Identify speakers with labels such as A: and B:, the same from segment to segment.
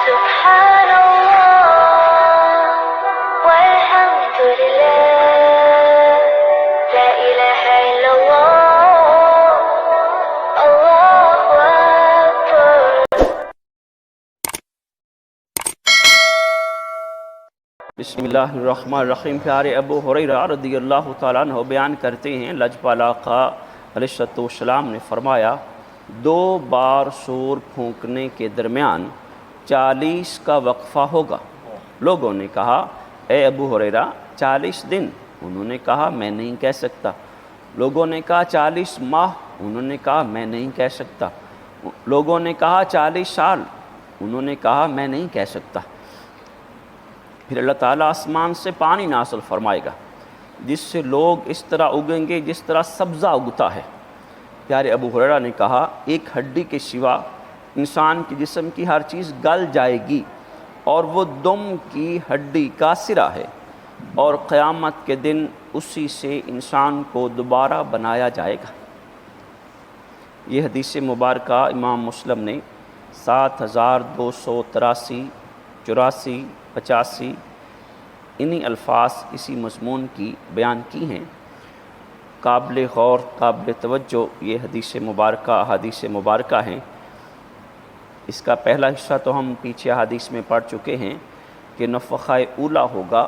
A: سبحان اللہ والحمد للہ لا الہ الا اللہ اللہ اکبر۔
B: بسم اللہ الرحمن الرحیم۔ پیارے ابو ہریرہ رضی اللہ تعالیٰ عنہ بیان کرتے ہیں، لجپال آقا علیہ السلام نے فرمایا 2 بار سور پھونکنے کے درمیان 40 کا وقفہ ہوگا۔ لوگوں نے کہا اے ابو ہریرہ 40 دن؟ انہوں نے کہا میں نہیں کہہ سکتا۔ لوگوں نے کہا 40 ماہ؟ انہوں نے کہا میں نہیں کہہ سکتا۔ لوگوں نے کہا 40 سال؟ انہوں نے کہا میں نہیں کہہ سکتا۔ پھر اللہ تعالیٰ آسمان سے پانی نازل فرمائے گا جس سے لوگ اس طرح اگیں گے جس طرح سبزہ اگتا ہے۔ پیارے ابو ہریرہ نے کہا ایک ہڈی کے سوا انسان کے جسم کی ہر چیز گل جائے گی اور وہ دم کی ہڈی کا سرا ہے، اور قیامت کے دن اسی سے انسان کو دوبارہ بنایا جائے گا۔ یہ حدیث مبارکہ امام مسلم نے 7283، 84، 85 انہی الفاظ اسی مضمون کی بیان کی ہیں۔ قابل غور، قابل توجہ یہ احادیث مبارکہ ہیں۔ اس کا پہلا حصہ تو ہم پیچھے احادیث میں پڑھ چکے ہیں کہ نفخہ اولا ہوگا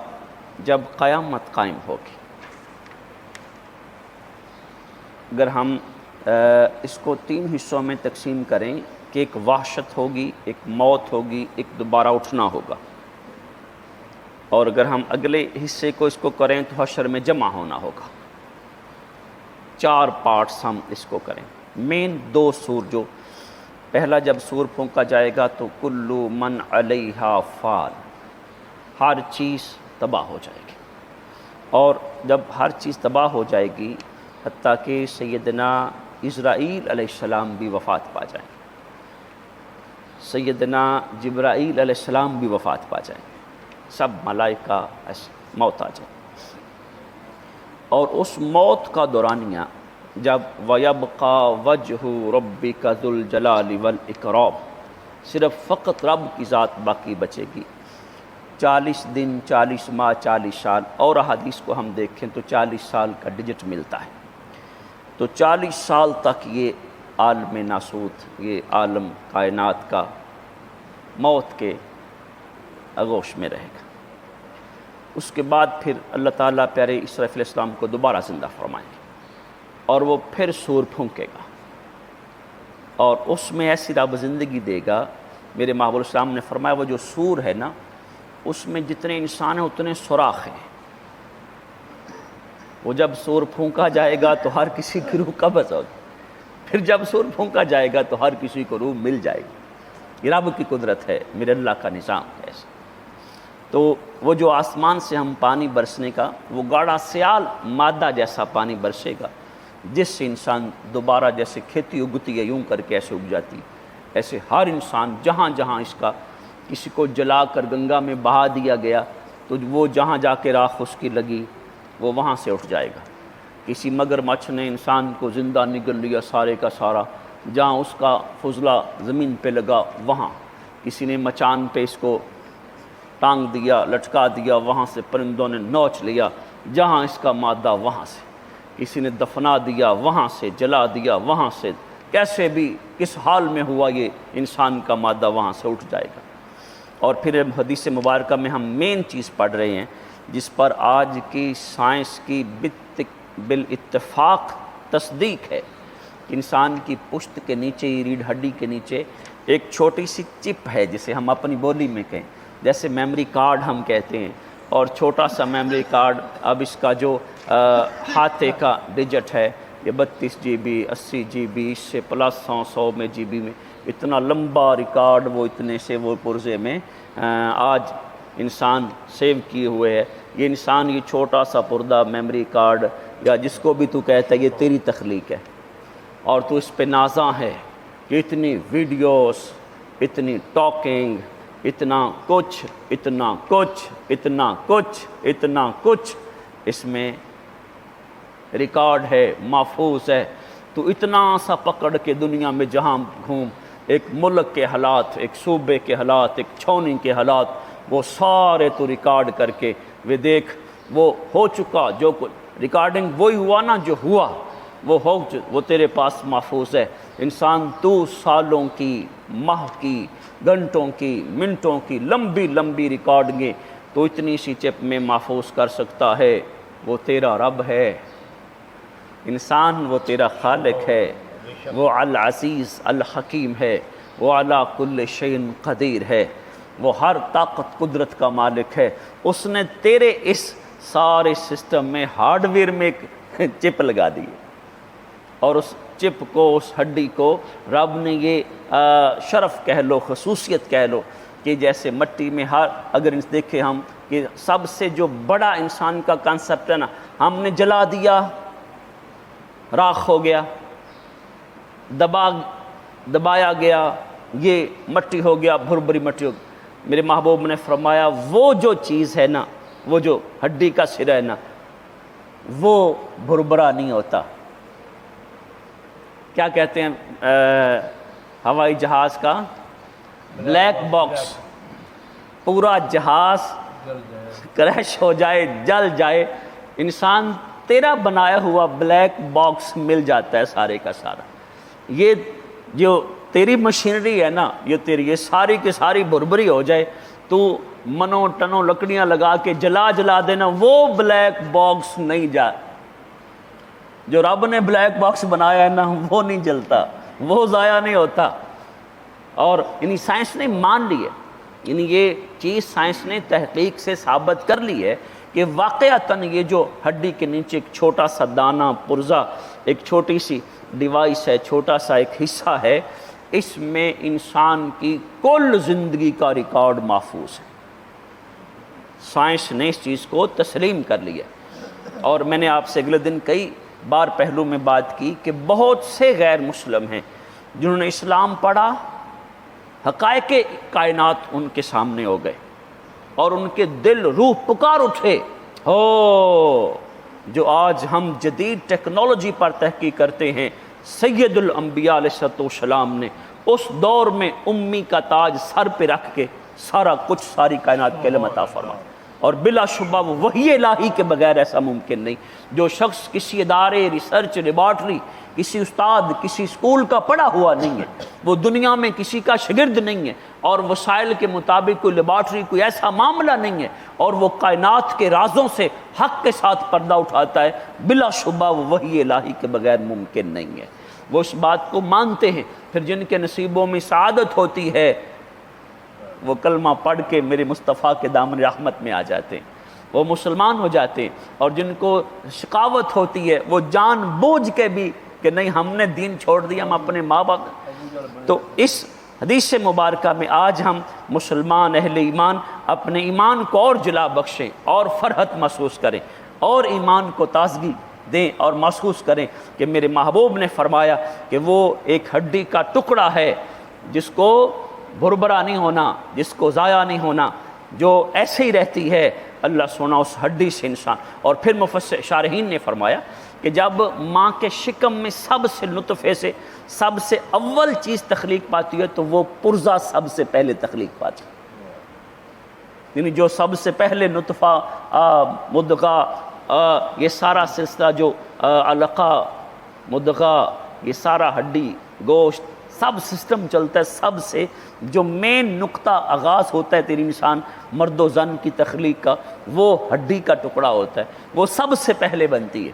B: جب قیامت قائم ہوگی۔ اگر ہم اس کو 3 حصوں میں تقسیم کریں کہ ایک وحشت ہوگی، ایک موت ہوگی، ایک دوبارہ اٹھنا ہوگا، اور اگر ہم اگلے حصے کو اس کو کریں تو حشر میں جمع ہونا ہوگا۔ 4 پارٹس ہم اس کو کریں۔ مین 2 سور، جو پہلا جب سور پھونکا جائے گا تو کلو من علیہا فان، ہر چیز تباہ ہو جائے گی، اور جب ہر چیز تباہ ہو جائے گی حتیٰ کہ سیدنا اسرائیل علیہ السلام بھی وفات پا جائیں گے، سیدنا جبرائیل علیہ السلام بھی وفات پا جائیں گے، سب ملائکہ موت آ جائے، اور اس موت کا دورانیہ جب وَيَبْقَى وَجْهُ رَبِّكَ ذُو الْجَلَالِ وَالْإِكْرَامِ، صرف فقط رب کی ذات باقی بچے گی۔ 40 دن، 40 ماہ، 40 سال، اور احادیث کو ہم دیکھیں تو 40 سال کا ڈیجٹ ملتا ہے۔ تو 40 سال تک یہ عالم ناسوت، یہ عالم کائنات کا موت کے آغوش میں رہے گا۔ اس کے بعد پھر اللہ تعالیٰ پیارے اسرافیل علیہ السلام کو دوبارہ زندہ فرمائیں گے، اور وہ پھر سور پھونکے گا، اور اس میں ایسی رب زندگی دے گا۔ میرے محبوب السلام نے فرمایا وہ جو سور ہے نا، اس میں جتنے انسان ہیں اتنے سوراخ ہیں۔ وہ جب سور پھونکا جائے گا تو ہر کسی کی روح قبض ہوگی، پھر جب سور پھونکا جائے گا تو ہر کسی کو روح مل جائے گی۔ یہ رب کی قدرت ہے، میرے اللہ کا نظام ہے ایسا۔ تو وہ جو آسمان سے ہم پانی برسنے کا، وہ گاڑھا سیال مادہ جیسا پانی برسے گا جس سے انسان دوبارہ، جیسے کھیتی اگتی ہے یوں کر کے ایسے اگ جاتی، ایسے ہر انسان جہاں جہاں اس کا، کسی کو جلا کر گنگا میں بہا دیا گیا تو وہ جہاں جا کے راکھ اس کی لگی وہ وہاں سے اٹھ جائے گا۔ کسی مگر مچھ نے انسان کو زندہ نگل لیا سارے کا سارا، جہاں اس کا فضلہ زمین پہ لگا وہاں، کسی نے مچان پہ اس کو ٹانگ دیا، لٹکا دیا، وہاں سے پرندوں نے نوچ لیا جہاں اس کا مادہ وہاں سے، کسی نے دفنا دیا وہاں سے، جلا دیا وہاں سے، کیسے بھی کس حال میں ہوا یہ انسان کا مادہ وہاں سے اٹھ جائے گا۔ اور پھر حدیث مبارکہ میں ہم مین چیز پڑھ رہے ہیں جس پر آج کی سائنس کی بالاتفاق تصدیق ہے کہ انسان کی پشت کے نیچے، ریڑھ ہڈی کے نیچے ایک چھوٹی سی چپ ہے، جسے ہم اپنی بولی میں کہیں جیسے میموری کارڈ ہم کہتے ہیں، اور چھوٹا سا میموری کارڈ، اب اس کا جو ہاتھے کا ڈیجٹ ہے یہ 32 GB، 80 GB، اس سے پلس 100 میں GB میں، اتنا لمبا ریکارڈ وہ اتنے سے وہ پرزے میں آج انسان سیو کیے ہوئے ہے۔ یہ انسان یہ چھوٹا سا پردہ میموری کارڈ، یا جس کو بھی تو کہتا ہے یہ تیری تخلیق ہے، اور تو اس پہ نازاں ہے کہ اتنی ویڈیوز، اتنی ٹاکنگ، اتنا کچھ، اتنا کچھ، اتنا کچھ، اتنا کچھ اس میں ریکارڈ ہے، محفوظ ہے۔ تو اتنا سا پکڑ کے دنیا میں جہاں گھوم، ایک ملک کے حالات، ایک صوبے کے حالات، ایک چھونی کے حالات، وہ سارے تو ریکارڈ کر کے وہ دیکھ، وہ ہو چکا جو ریکارڈنگ وہی ہوا نا جو ہوا، وہ تیرے پاس محفوظ ہے۔ انسان تو سالوں کی، ماہ کی، گھنٹوں کی، منٹوں کی لمبی لمبی ریکارڈنگیں تو اتنی سی چپ میں محفوظ کر سکتا ہے۔ وہ تیرا رب ہے، انسان وہ تیرا خالق ہے، وہ العزیز الحکیم ہے، وہ علی کل شیء قدیر ہے، وہ ہر طاقت قدرت کا مالک ہے۔ اس نے تیرے اس سارے سسٹم میں ہارڈ ویئر میں ایک چپ لگا دی، اور اس چپ کو، اس ہڈی کو رب نے یہ شرف کہہ لو، خصوصیت کہہ لو کہ جیسے مٹی میں اگر دیکھیں ہم کہ سب سے جو بڑا انسان کا کانسیپٹ ہے نا، ہم نے جلا دیا، راکھ ہو گیا، دبایا گیا، یہ مٹی ہو گیا، بھربری مٹی ہو گئی۔ میرے محبوب نے فرمایا وہ جو چیز ہے نا، وہ جو ہڈی کا سرا ہے نا، وہ بھربرا نہیں ہوتا۔ کیا کہتے ہیں ہوائی جہاز کا؟ Black box. پورا جہاز کریش ہو جائے، جل جائے، انسان تیرا بنایا ہوا بلیک باکس مل جاتا ہے سارے کا سارا۔ یہ جو تیری مشینری ہے نا، یہ ساری کی ساری بھربری ہو جائے، تو منوں ٹنوں لکڑیاں لگا کے جلا دینا، وہ بلیک باکس نہیں جا۔ جو رب نے بلیک باکس بنایا ہے نا، وہ نہیں جلتا، وہ ضائع نہیں ہوتا۔ اور یعنی سائنس نے مان لی ہے، یعنی یہ چیز سائنس نے تحقیق سے ثابت کر لی ہے کہ واقعتاً یہ جو ہڈی کے نیچے ایک چھوٹا سا دانہ پرزا، ایک چھوٹی سی ڈیوائس ہے، چھوٹا سا ایک حصہ ہے، اس میں انسان کی کل زندگی کا ریکارڈ محفوظ ہے۔ سائنس نے اس چیز کو تسلیم کر لیا۔ اور میں نے آپ سے اگلے دن کئی بار پہلو میں بات کی کہ بہت سے غیر مسلم ہیں جنہوں نے اسلام پڑھا، حقائق کائنات ان کے سامنے ہو گئے، اور ان کے دل روح پکار اٹھے، جو آج ہم جدید ٹیکنالوجی پر تحقیق کرتے ہیں، سید الانبیاء علیہ السلام نے اس دور میں امی کا تاج سر پہ رکھ کے سارا کچھ، ساری کائنات کے علم عطا فرمایا، اور بلا شبہ وہ وحی الہی کے بغیر ایسا ممکن نہیں۔ جو شخص کسی ادارے، ریسرچ لیبارٹری، کسی استاد، کسی اسکول کا پڑھا ہوا نہیں ہے، وہ دنیا میں کسی کا شاگرد نہیں ہے، اور وسائل کے مطابق کوئی لیبارٹری، کوئی ایسا معاملہ نہیں ہے، اور وہ کائنات کے رازوں سے حق کے ساتھ پردہ اٹھاتا ہے، بلا شبہ وہ وحی الہی کے بغیر ممکن نہیں ہے۔ وہ اس بات کو مانتے ہیں۔ پھر جن کے نصیبوں میں سعادت ہوتی ہے، وہ کلمہ پڑھ کے میرے مصطفیٰ کے دامن رحمت میں آ جاتے ہیں، وہ مسلمان ہو جاتے ہیں۔ اور جن کو شقاوت ہوتی ہے، وہ جان بوجھ کے بھی کہ نہیں ہم نے دین چھوڑ دیا، ہم اپنے ماں باپ۔ تو اس حدیث مبارکہ میں آج ہم مسلمان اہل ایمان اپنے ایمان کو اور جلا بخشیں، اور فرحت محسوس کریں، اور ایمان کو تازگی دیں، اور محسوس کریں کہ میرے محبوب نے فرمایا کہ وہ ایک ہڈی کا ٹکڑا ہے جس کو بھربرا نہیں ہونا، جس کو ضائع نہیں ہونا، جو ایسے ہی رہتی ہے۔ اللہ سونا اس ہڈی سے انسان۔ اور پھر مفسر شارحین نے فرمایا کہ جب ماں کے شکم میں سب سے نطفے سے سب سے اول چیز تخلیق پاتی ہے تو وہ پرزا سب سے پہلے تخلیق پاتی ہے، یعنی جو سب سے پہلے نطفہ، مدغہ، یہ سارا سلسلہ جو علقہ، مدغہ، یہ سارا ہڈی، گوشت، سب سسٹم چلتا ہے، سب سے جو مین نقطہ آغاز ہوتا ہے تیری انسان مرد و زن کی تخلیق کا، وہ ہڈی کا ٹکڑا ہوتا ہے، وہ سب سے پہلے بنتی ہے،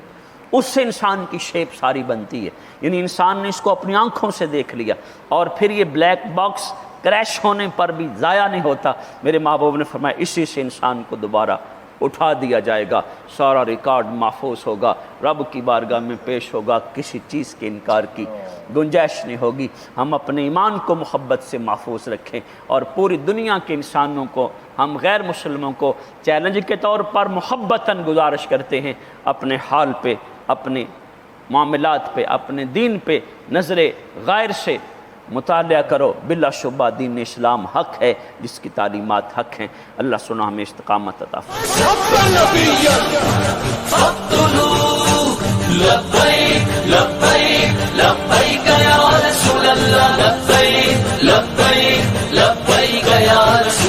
B: اس سے انسان کی شیپ ساری بنتی ہے۔ یعنی انسان نے اس کو اپنی آنکھوں سے دیکھ لیا، اور پھر یہ بلیک باکس کریش ہونے پر بھی ضائع نہیں ہوتا۔ میرے محبوب نے فرمایا اسی سے انسان کو دوبارہ اٹھا دیا جائے گا، سارا ریکارڈ محفوظ ہوگا، رب کی بارگاہ میں پیش ہوگا، کسی چیز کے انکار کی گنجائش نہیں ہوگی۔ ہم اپنے ایمان کو محبت سے محفوظ رکھیں، اور پوری دنیا کے انسانوں کو، ہم غیر مسلموں کو چیلنج کے طور پر محبتاً گزارش کرتے ہیں، اپنے حال پہ، اپنے معاملات پہ، اپنے دین پہ نظر غیر سے مطالعہ کرو۔ بلا شبہ دین اسلام حق ہے، جس کی تعلیمات حق ہیں۔ اللہ سنا ہمیں استقامت عطا فرمائے۔
C: لبیک لبیک یا رسول اللہ لبیک لبیک لبیک یا رسول